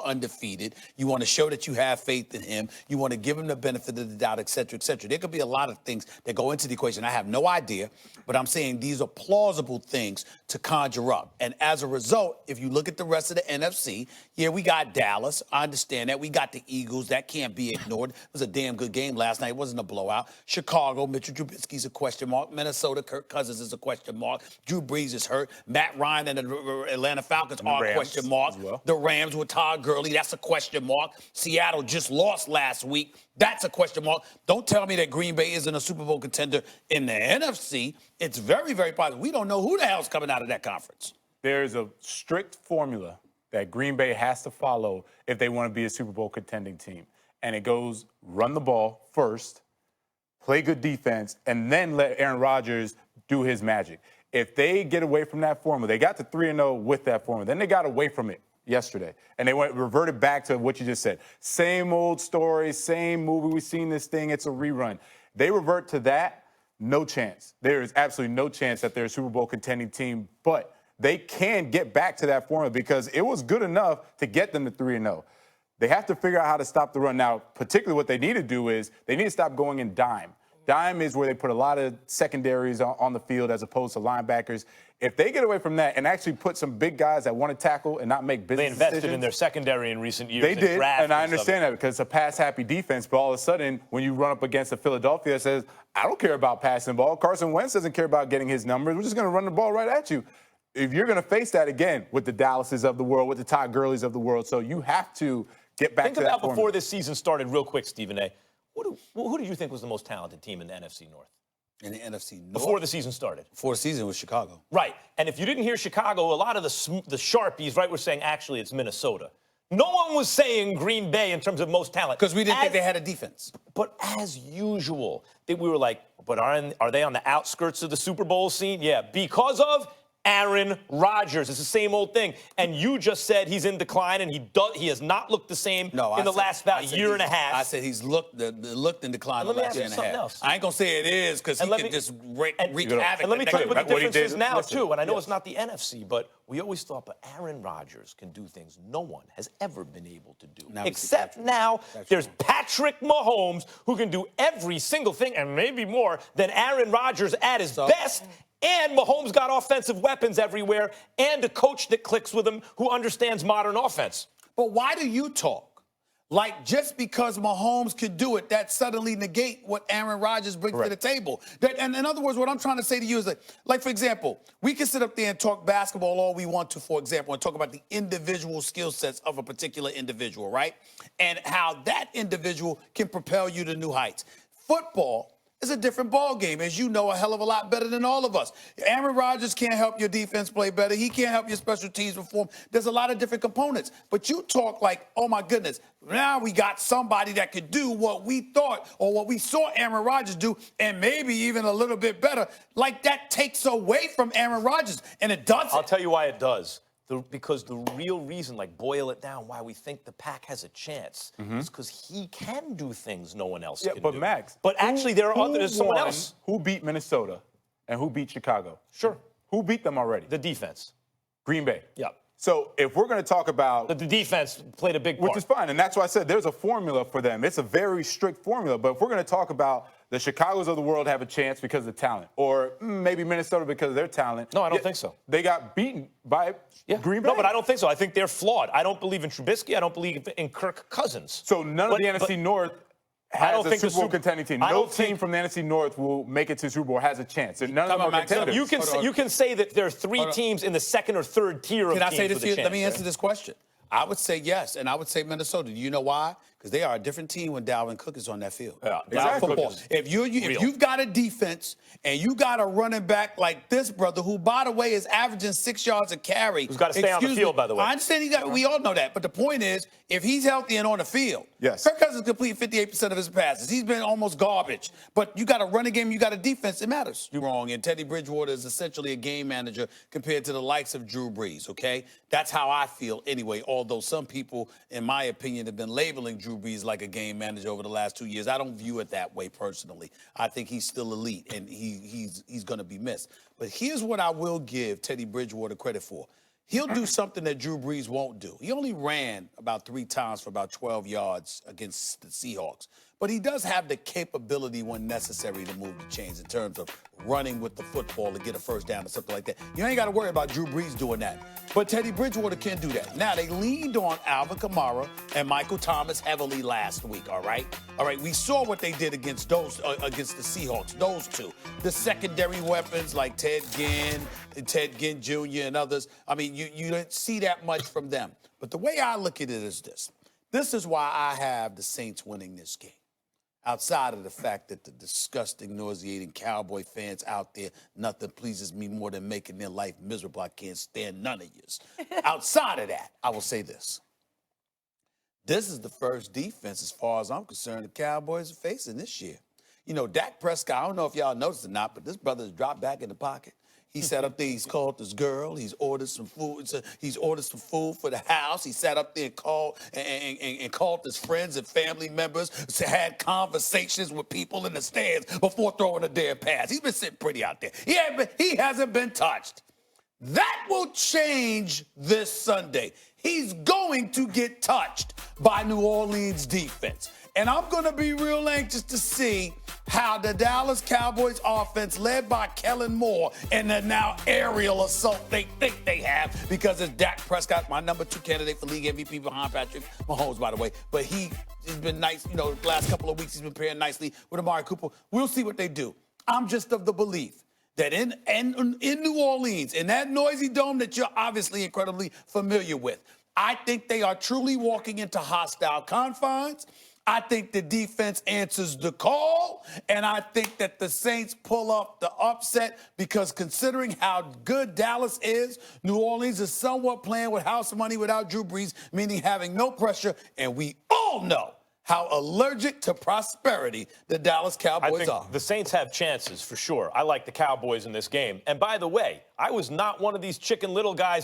undefeated. You want to show that you have faith in him. You want to give him the benefit of the doubt, et cetera, et cetera. There could be a lot of things that go into the equation. I have no idea, but I'm saying these are plausible things to conjure up. And as a result, if you look at the rest of the NFC, yeah, we got Dallas. I understand that. We got the Eagles. That can't be ignored. It was a damn good game last night. It wasn't a blowout. Chicago, Mitchell Trubisky's a question mark. Minnesota, Kirk Cousins is a question mark. Drew Brees is hurt. Matt Ryan and the Atlanta Falcons are a question mark. Well. The Rams with Todd Gurley, that's a question mark. Seattle just lost last week. That's a question mark. Don't tell me that Green Bay isn't a Super Bowl contender in the NFC. It's very, very possible. We don't know who the hell's coming out of that conference. There's a strict formula that Green Bay has to follow if they want to be a Super Bowl contending team. And it goes run the ball first, play good defense, and then let Aaron Rodgers do his magic. If they get away from that formula, they got to 3-0 with that formula. Then they got away from it yesterday. And they reverted back to what you just said. Same old story, same movie. We've seen this thing. It's a rerun. They revert to that, no chance. There is absolutely no chance that they're a Super Bowl contending team. But they can get back to that formula because it was good enough to get them to 3-0. They have to figure out how to stop the run. Now, particularly what they need to do is they need to stop going in dime. Dime is where they put a lot of secondaries on the field as opposed to linebackers. If they get away from that and actually put some big guys that want to tackle and not make business decisions. They invested in their secondary in recent years. They did, and I understand that because it's a pass-happy defense. But all of a sudden, when you run up against a Philadelphia that says, I don't care about passing the ball. Carson Wentz doesn't care about getting his numbers. We're just going to run the ball right at you. If you're going to face that again with the Dallases of the world, with the Todd Gurleys of the world, so you have to get back to that Think about formula. before this season started, real quick, Stephen A. Who did you think was the most talented team in the NFC North? In the NFC North? Before the season started. Before the season was Chicago. Right. And if you didn't hear Chicago, a lot of the Sharpies, right, were saying, actually, it's Minnesota. No one was saying Green Bay in terms of most talent. Because we didn't think they had a defense. But as usual, we were like, but are they on the outskirts of the Super Bowl scene? Yeah, because of Aaron Rodgers. It's the same old thing. And you just said he's in decline, and he has not looked the same in the last about year and a half. I said he's looked in decline the last year and a half. Else. I ain't going to say it is because he can just wreak havoc. And let me tell you what the difference is now, too. And I know it's not the NFC, but we always thought, but Aaron Rodgers can do things no one has ever been able to do. Except now there's Patrick Mahomes, who can do every single thing and maybe more than Aaron Rodgers at his best. And Mahomes got offensive weapons everywhere and a coach that clicks with him who understands modern offense. But why do you talk? Like, just because Mahomes could do it, that suddenly negate what Aaron Rodgers brings to the table. And in other words, what I'm trying to say to you is like, for example, we can sit up there and talk basketball all we want to, for example, and talk about the individual skill sets of a particular individual, right? And how that individual can propel you to new heights. Football is a different ball game, as you know a hell of a lot better than all of us. Aaron Rodgers can't help your defense play better. He can't help your special teams perform. There's a lot of different components. But you talk like, oh, my goodness, now we got somebody that could do what we thought or what we saw Aaron Rodgers do and maybe even a little bit better. Like, that takes away from Aaron Rodgers, and it doesn't. I'll tell you why it does. Because the real reason, like boil it down, why we think the Pack has a chance is because he can do things no one else can do. But Max, but actually there are others, someone else. Who beat Minnesota and who beat Chicago? Sure. Who beat them already? The defense. Green Bay. Yep. So if we're going to talk about... The defense played a big part. Which is fine, and that's why I said there's a formula for them. It's a very strict formula. But if we're going to talk about the Chicagos of the world have a chance because of talent, or maybe Minnesota because of their talent. No, I don't think so. They got beaten by Green Bay. No, but I don't think so. I think they're flawed. I don't believe in Trubisky. I don't believe in Kirk Cousins. So none of the NFC North has a Super Bowl contending team. No team from the NFC North will make it to Super Bowl has a chance. And none of them are contenders. You can say that there are three teams in the second or third tier of teams. Can I say this to you? Let me answer this question. I would say yes, and I would say Minnesota. Do you know why? Because they are a different team when Dalvin Cook is on that field. Yeah, exactly. Football. If you've got a defense and you got a running back like this brother, who, by the way, is averaging 6 yards a carry. Who's got to stay on the field, by the way. I understand we all know that. But the point is, if he's healthy and on the field, yes. Kirk Cousins complete 58% of his passes. He's been almost garbage. But you got a running game, you got a defense, it matters. You're wrong. And Teddy Bridgewater is essentially a game manager compared to the likes of Drew Brees, okay? That's how I feel anyway, although some people, in my opinion, have been labeling Drew Brees like a game manager over the last 2 years. I don't view it that way personally. I think he's still elite, and he's going to be missed. But here's what I will give Teddy Bridgewater credit for. he'll do something that Drew Brees won't do. He only ran about 3 times for about 12 yards against the Seahawks. But he does have the capability when necessary to move the chains in terms of running with the football to get a first down or something like that. You ain't got to worry about Drew Brees doing that. But Teddy Bridgewater can do that. Now, they leaned on Alvin Kamara and Michael Thomas heavily last week, all right? All right, we saw what they did against the Seahawks, those two. The secondary weapons like Ted Ginn Jr. and others. I mean, you didn't see that much from them. But the way I look at it is this. This is why I have the Saints winning this game. Outside of the fact that the disgusting, nauseating Cowboy fans out there, nothing pleases me more than making their life miserable. I can't stand none of yous. Outside of that, I will say this. This is the first defense, as far as I'm concerned, the Cowboys are facing this year. You know, Dak Prescott, I don't know if y'all noticed or not, but this brother's dropped back in the pocket. He sat up there, he's called this girl, he's ordered some food, for the house. He sat up there and called his friends and family members, had conversations with people in the stands before throwing a damn pass. He's been sitting pretty out there. He hasn't been touched. That will change this Sunday. He's going to get touched by New Orleans defense. And I'm going to be real anxious to see how the Dallas Cowboys offense, led by Kellen Moore, and the now aerial assault they think they have, because it's Dak Prescott, my number 2 candidate for league MVP behind Patrick Mahomes, by the way. But he's been nice, you know, the last couple of weeks he's been pairing nicely with Amari Cooper. We'll see what they do. I'm just of the belief that in New Orleans, in that noisy dome that you're obviously incredibly familiar with, I think they are truly walking into hostile confines. I think the defense answers the call, and I think that the Saints pull off the upset because considering how good Dallas is, New Orleans is somewhat playing with house money without Drew Brees, meaning having no pressure, and we all know how allergic to prosperity the Dallas Cowboys are. The Saints have chances, for sure. I like the Cowboys in this game. And by the way, I was not one of these Chicken Little guys